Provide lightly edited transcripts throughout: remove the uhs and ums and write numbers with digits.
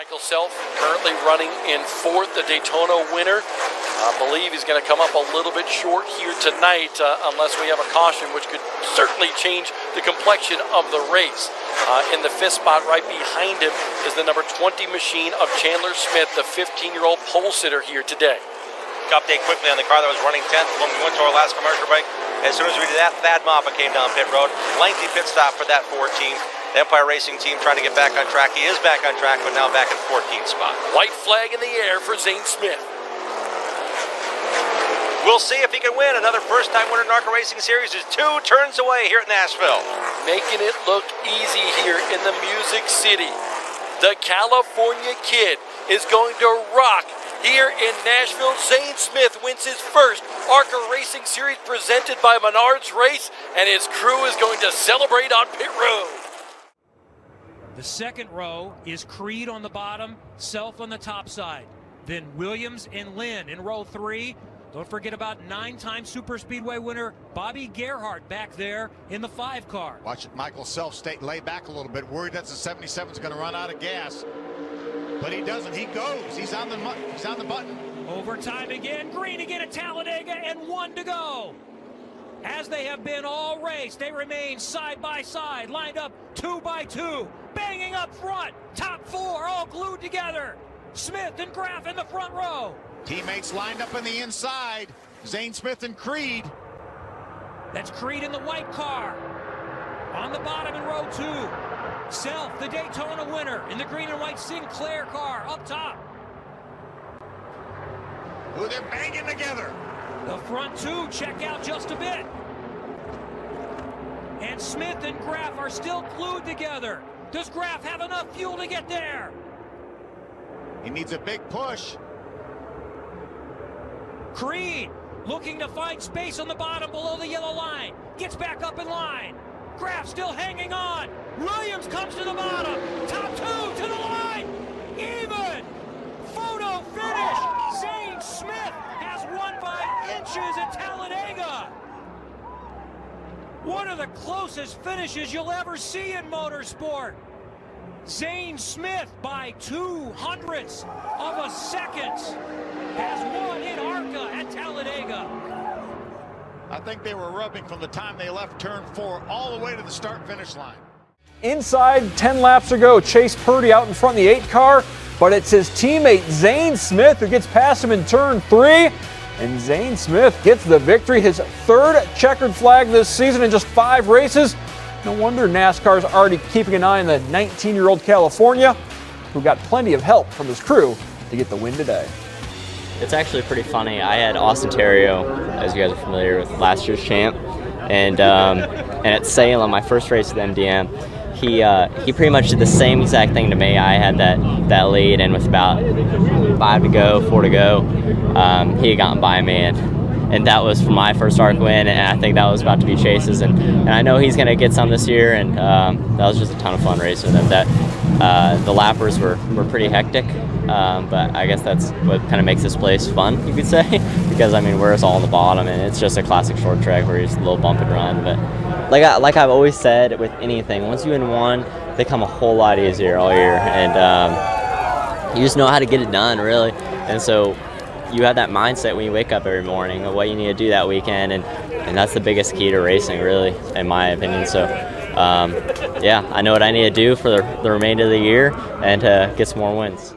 Michael Self currently running in fourth, the Daytona winner. I believe he's going to come up a little bit short here tonight unless we have a caution, which could certainly change the complexion of the race. In the fifth spot right behind him is the number 20 machine of Chandler Smith, the 15-year-old pole sitter here today. Update quickly on the car that was running 10th when we went to our last commercial break. As soon as we did that, Thad Moffa came down pit road. Lengthy pit stop for that 14. The Empire Racing team trying to get back on track. He is back on track, but now back in 14th spot. White flag in the air for Zane Smith. We'll see if he can win. Another first-time winner in NARCA Racing Series is 2 turns away here at Nashville. Making it look easy here in the Music City. The California Kid is going to rock here in Nashville. Zane Smith wins his first ARCA Racing Series presented by Menards Race, and his crew is going to celebrate on pit road. The second row is Creed on the bottom, Self on the top side. Then Williams and Lynn in row 3. Don't forget about 9-time Super Speedway winner Bobby Gerhardt back there in the 5 car. Watch Michael Self lay back a little bit, worried that the 77 is going to run out of gas. But he doesn't. He goes. He's on the button. Overtime again. Green again at Talladega, and 1 to go. As they have been all race, they remain side by side, lined up 2 by 2, banging up front. Top 4 all glued together. Smith and Graff in the front row. Teammates lined up on the inside. Zane Smith and Creed. That's Creed in the white car. On the bottom in row 2. Self, the Daytona winner, in the green and white Sinclair car up top. Ooh, they're banging together. The front 2 check out just a bit. And Smith and Graff are still glued together. Does Graff have enough fuel to get there? He needs a big push. Creed looking to find space on the bottom below the yellow line. Gets back up in line. Graff still hanging on. Williams comes to the bottom. Top 2 to the line. Even. Photo finish. Zane Smith has won by inches at Talladega. One of the closest finishes you'll ever see in motorsport. Zane Smith by 2/100ths of a second has won in ARCA at Talladega. I think they were rubbing from the time they left turn 4 all the way to the start-finish line. Inside, 10 laps to go. Chase Purdy out in front of the 8 car, but it's his teammate Zane Smith who gets past him in turn 3. And Zane Smith gets the victory, his 3rd checkered flag this season in just 5 races. No wonder NASCAR's already keeping an eye on the 19-year-old California, who got plenty of help from his crew to get the win today. It's actually pretty funny. I had Austin Terrio, as you guys are familiar with, last year's champ, and at Salem, my first race with MDM, he pretty much did the same exact thing to me. I had that lead, and with about 5 to go, 4 to go, he had gotten by me, and that was for my first ARC win, and I think that was about to be Chase's, and I know he's going to get some this year, and that was just a ton of fun racing with him. The lappers were pretty hectic, but I guess that's what kind of makes this place fun, you could say, because I mean we're all on the bottom, and it's just a classic short track where it's a little bump and run. But like I've always said with anything, once you win one, they come a whole lot easier all year, and you just know how to get it done, really. And so you have that mindset when you wake up every morning of what you need to do that weekend, and that's the biggest key to racing, really, in my opinion. So yeah, I know what I need to do for the remainder of the year and to get some more wins.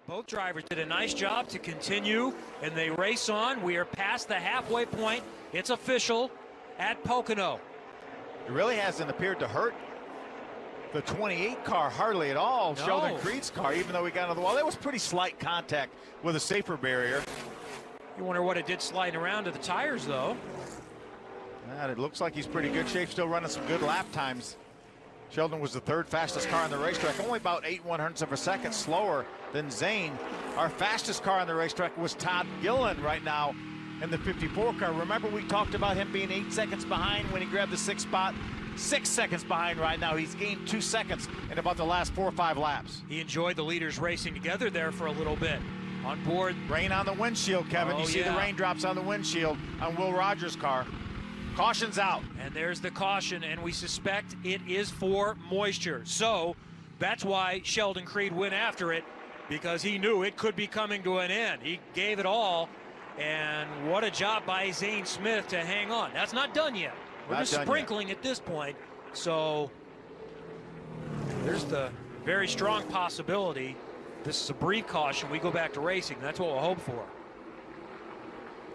Both drivers did a nice job to continue, and they race on. We are past the halfway point. It's official at Pocono. It really hasn't appeared to hurt the 28 car hardly at all. No. Sheldon Creed's car, even though he got on the wall, that was pretty slight contact with a safer barrier. You wonder what it did sliding around to the tires, though. And it looks like he's pretty good shape, still running some good lap times. Sheldon was the 3rd fastest car on the racetrack, only about 8/100ths of a second slower than Zane. Our fastest car on the racetrack was Todd Gillen right now in the 54 car. Remember, we talked about him being 8 seconds behind when he grabbed the 6th spot. 6 seconds behind right now. He's gained 2 seconds in about the last 4 or 5 laps. He enjoyed the leaders racing together there for a little bit. On board. Rain on the windshield, Kevin. You see the raindrops on the windshield on Will Rogers' car. Caution's out. And there's the caution, and we suspect it is for moisture. So that's why Sheldon Creed went after it. because he knew it could be coming to an end. He gave it all, and what a job by Zane Smith to hang on. That's not done yet. We're just sprinkling at this point, so there's the very strong possibility this is a brief caution. We go back to racing. That's what we'll hope for.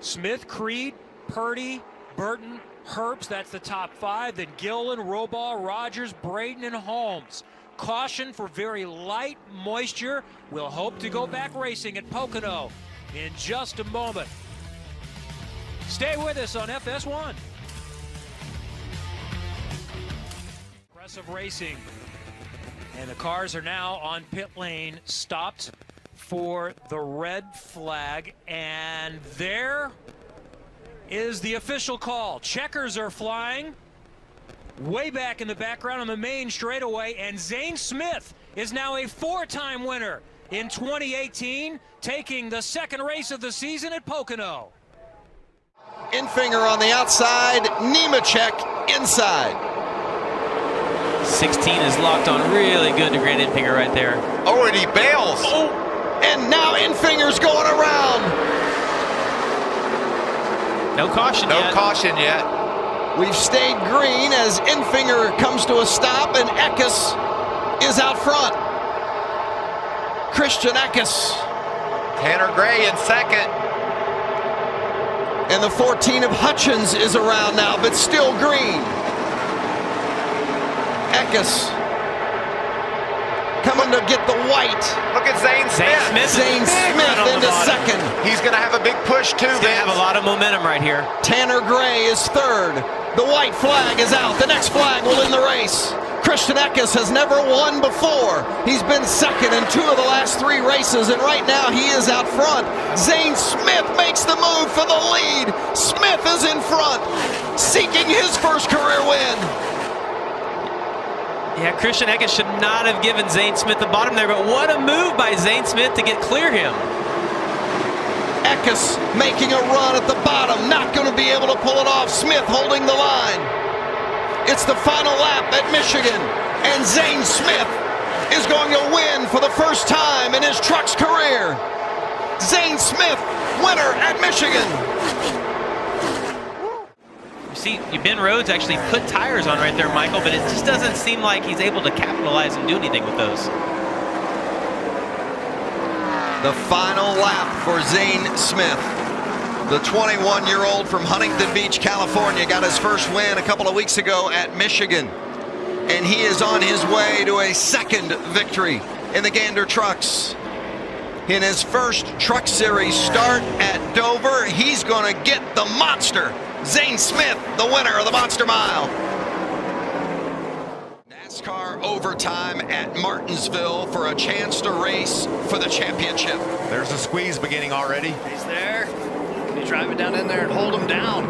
Smith, Creed, Purdy, Burton, Herbst, that's the top 5. Then Gillen, Robaugh, Rogers, Braden, and Holmes. Caution for very light moisture. We'll hope to go back racing at Pocono in just a moment. Stay with us on FS1. Impressive racing. And the cars are now on pit lane, stopped for the red flag. And there is the official call. Checkers are flying way back in the background on the main straightaway. And Zane Smith is now a 4-time winner in 2018, taking the second race of the season at Pocono. Infinger on the outside, Nemechek inside. 16 is locked on really good to Grant Infinger right there. Oh, and he bails. Oh, and now Infinger's going around. No caution yet. No caution yet. We've stayed green as Infinger comes to a stop, and Eckes is out front. Christian Eckes. Tanner Gray in second. And the 14 of Hutchins is around now, but still green. Eckes coming to get the white. Look at Zane Smith. Zane Smith into second. He's going to have a big push too. He's going to have a lot of momentum right here. Tanner Gray is third. The white flag is out. The next flag will end the race. Christian Eckes has never won before. He's been second in 2 of the last 3 races, and right now he is out front. Zane Smith makes the move for the lead. Smith is in front, seeking his first career win. Yeah, Christian Eckes should not have given Zane Smith the bottom there, but what a move by Zane Smith to clear him. Eckes making a run at the bottom, not going to be able to pull it off. Smith holding the line. It's the final lap at Michigan, and Zane Smith is going to win for the first time in his truck's career. Zane Smith, winner at Michigan. See, Ben Rhodes actually put tires on right there, Michael, but it just doesn't seem like he's able to capitalize and do anything with those. The final lap for Zane Smith. The 21-year-old from Huntington Beach, California, got his first win a couple of weeks ago at Michigan. And he is on his way to a second victory in the Gander Trucks. In his first Truck Series start at Dover, he's going to get the monster. Zane Smith, the winner of the Monster Mile. NASCAR overtime at Martinsville for a chance to race for the championship. There's a squeeze beginning already. He's there. Can you drive it down in there and hold him down?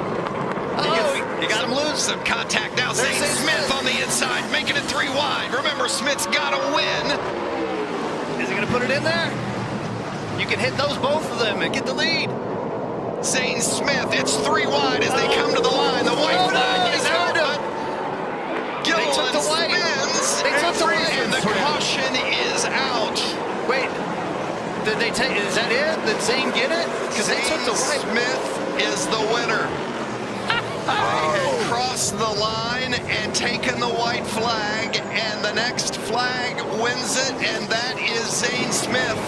He got him loose. Some contact now. Zane Smith on the inside, making it 3 wide. Remember, Smith's got to win. Is he going to put it in there? You can hit those, both of them, and get the lead. Zane Smith, it's 3 wide as they come to the line. The white flag is out. Gillen spins. They took the white. And the caution is out. Wait, did they take? Is that it? Did Zane get it? Because they took the white. Smith is the winner. They had crossed the line and taken the white flag, and the next flag wins it, and that is Zane Smith.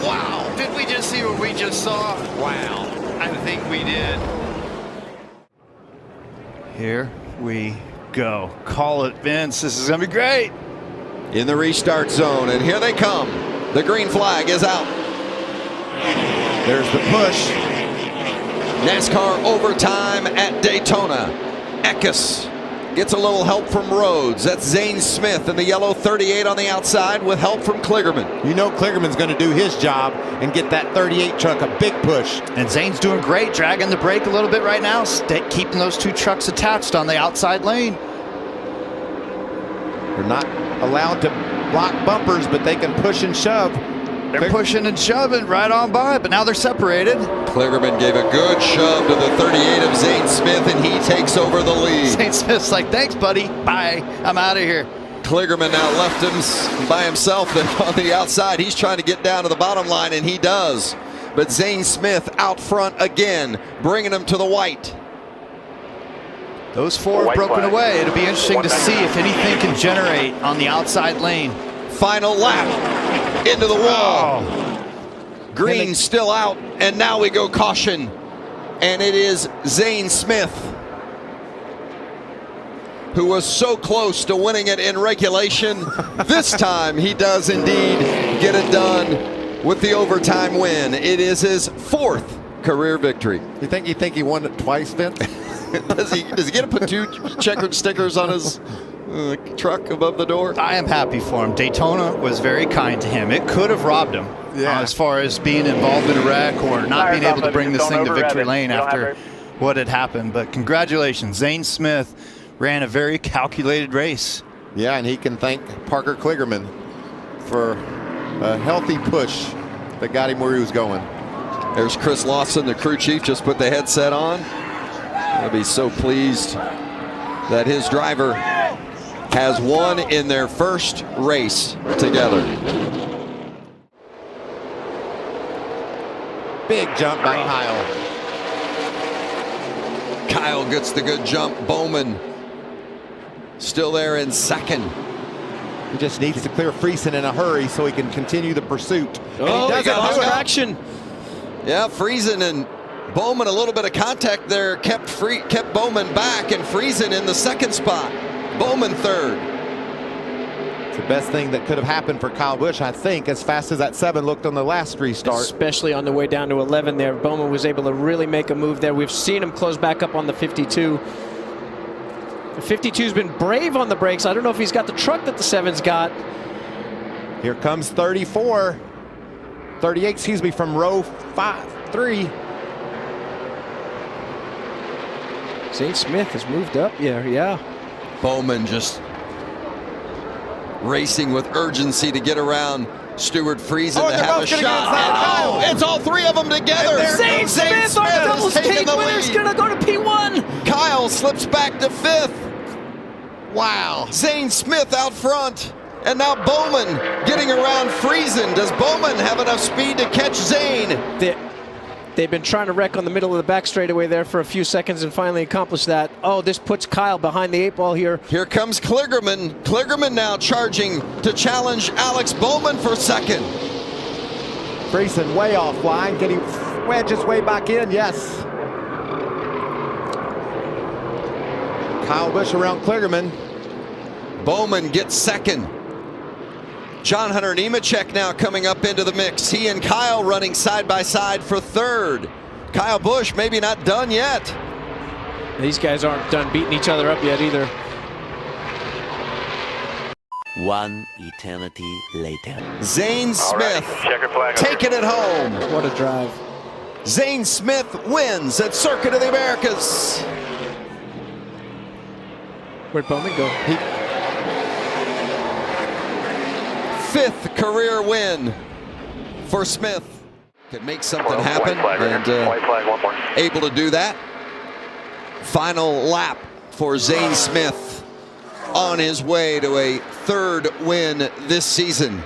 Wow. Did we just see what we just saw? Wow. I think we did. Here we go. Call it, Vince. This is going to be great. In the restart zone, and here they come. The green flag is out. There's the push. NASCAR overtime at Daytona. Eckes gets a little help from Rhodes. That's Zane Smith in the yellow 38 on the outside with help from Kligerman. You know Kligerman's going to do his job and get that 38 truck a big push. And Zane's doing great, dragging the brake a little bit right now, keeping those 2 trucks attached on the outside lane. They're not allowed to block bumpers, but they can push and shove. They're pushing and shoving right on by, but now they're separated. Kligerman gave a good shove to the 38 of Zane Smith, and he takes over the lead. Zane Smith's like, thanks, buddy. Bye. I'm out of here. Kligerman now left him by himself on the outside. He's trying to get down to the bottom line, and he does. But Zane Smith out front again, bringing him to the white. Those four have broken away. It'll be interesting to see if anything can generate on the outside lane. Final lap into the wall. Green still out, and now we go caution. And it is Zane Smith, who was so close to winning it in regulation. This time he does indeed get it done with the overtime win. It is his fourth career victory. You think he won it twice, Vince? Does he get to put 2 checkered stickers on his truck above the door? I am happy for him. Daytona was very kind to him. It could have robbed him as far as being involved in a wreck or not being able to bring this thing to victory lane after what had happened. But congratulations, Zane Smith ran a very calculated race. Yeah, and he can thank Parker Kligerman for a healthy push that got him where he was going. There's Chris Lawson, the crew chief, just put the headset on. He'll be so pleased that his driver has won in their first race together. Big jump by Kyle. Kyle gets the good jump. Bowman still there in second. He just needs to clear Friesen in a hurry so he can continue the pursuit. Oh, he got traction. Yeah, Friesen and Bowman, a little bit of contact there, kept Bowman back, and Friesen in the second spot. Bowman third. It's the best thing that could have happened for Kyle Busch, I think, as fast as that 7 looked on the last restart. Especially on the way down to 11 there. Bowman was able to really make a move there. We've seen him close back up on the 52. The 52's been brave on the brakes. I don't know if he's got the truck that the 7's got. Here comes 34. 38, excuse me, from row 3. Zane Smith has moved up. Yeah. Bowman just racing with urgency to get around Stuart Friesen to have a shot. It's all 3 of them together. Zane Smith on the double stage winner's gonna go to P1. Kyle slips back to 5th. Wow. Zane Smith out front. And now Bowman getting around Friesen. Does Bowman have enough speed to catch Zane? They've been trying to wreck on the middle of the back straightaway there for a few seconds and finally accomplished that. Oh, this puts Kyle behind the 8 ball here. Here comes Kligerman. Kligerman now charging to challenge Alex Bowman for second. Friesen way offline. Can he wedge his way back in? Yes. Kyle Busch around Kligerman. Bowman gets second. John Hunter Nemechek now coming up into the mix. He and Kyle running side by side for third. Kyle Busch maybe not done yet. These guys aren't done beating each other up yet either. One eternity later. Zane Smith taking it home. What a drive. Zane Smith wins at Circuit of the Americas. Where'd Bowman go? 5th career win for Smith. Could make something happen and able to do that. Final lap for Zane Smith on his way to a 3rd win this season.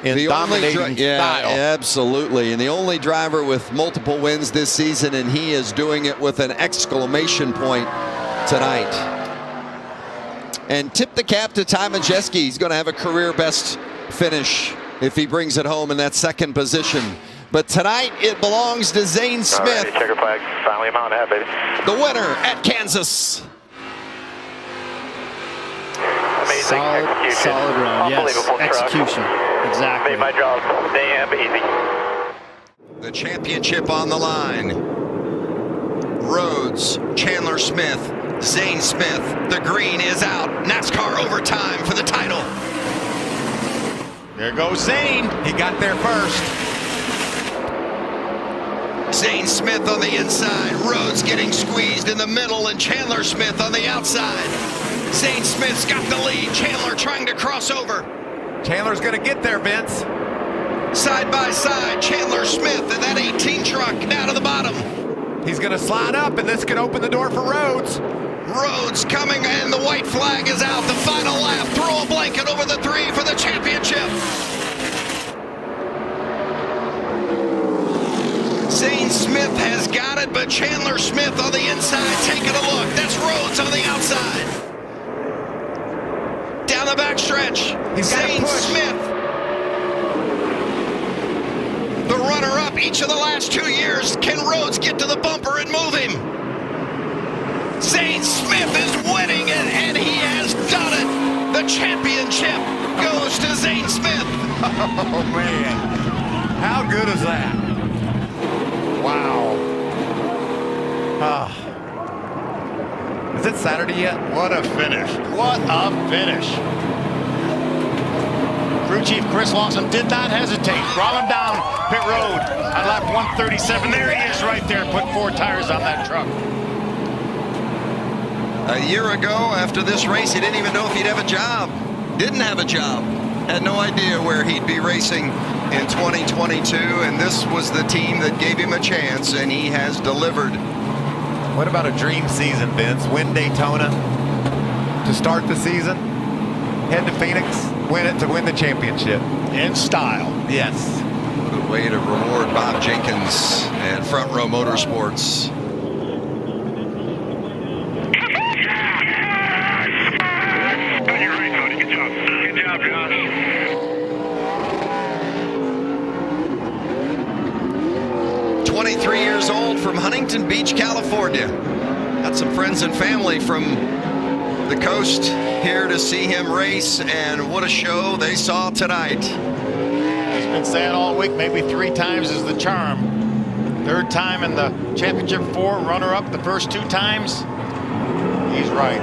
In dominating style. Absolutely. And the only driver with multiple wins this season, and he is doing it with an exclamation point tonight. And tip the cap to Ty Majeski. He's going to have a career best finish if he brings it home in that 2nd position. But tonight it belongs to Zane Smith. Checker flag, finally a mile and a half, baby. The winner at Kansas. Amazing execution. Solid run, yes. Unbelievable Execution, exactly. Made my job damn easy. The championship on the line. Rhodes, Chandler Smith, Zane Smith. The green is out. NASCAR overtime for the title. There goes Zane. He got there first. Zane Smith on the inside. Rhodes getting squeezed in the middle, and Chandler Smith on the outside. Zane Smith's got the lead. Chandler trying to cross over. Chandler's going to get there, Vince. Side by side, Chandler Smith and that 18 truck down to the bottom. He's going to slide up, and this could open the door for Rhodes. Rhodes coming, and the white flag is out. The final lap. Throw a blanket over the 3 for the championship. Zane Smith has got it, but Chandler Smith on the inside taking a look. That's Rhodes on the outside. Down the backstretch, Zane Smith, the runner-up each of the last 2 years. Can Rhodes get to the bumper and move him? Zane Smith is winning it, and he has done it. The championship goes to Zane Smith. Oh, man. How good is that? Wow. Is it Saturday yet? What a finish. What a finish. Crew Chief Chris Lawson did not hesitate. Crawling down pit road on lap 137. There he is right there. Put 4 tires on that truck. A year ago, after this race, he didn't even know if he'd have a job. Didn't have a job. Had no idea where he'd be racing in 2022, and this was the team that gave him a chance, and he has delivered. What about a dream season, Vince? Win Daytona to start the season, head to Phoenix, win it to win the championship. In style. Yes. What a way to reward Bob Jenkins and Front Row Motorsports. Good job, Josh. 23 years old from Huntington Beach, California. Got some friends and family from the coast here to see him race, and what a show they saw tonight. He's been saying all week, maybe 3 times is the charm. 3rd time in the championship 4, runner-up the first 2 times. He's right.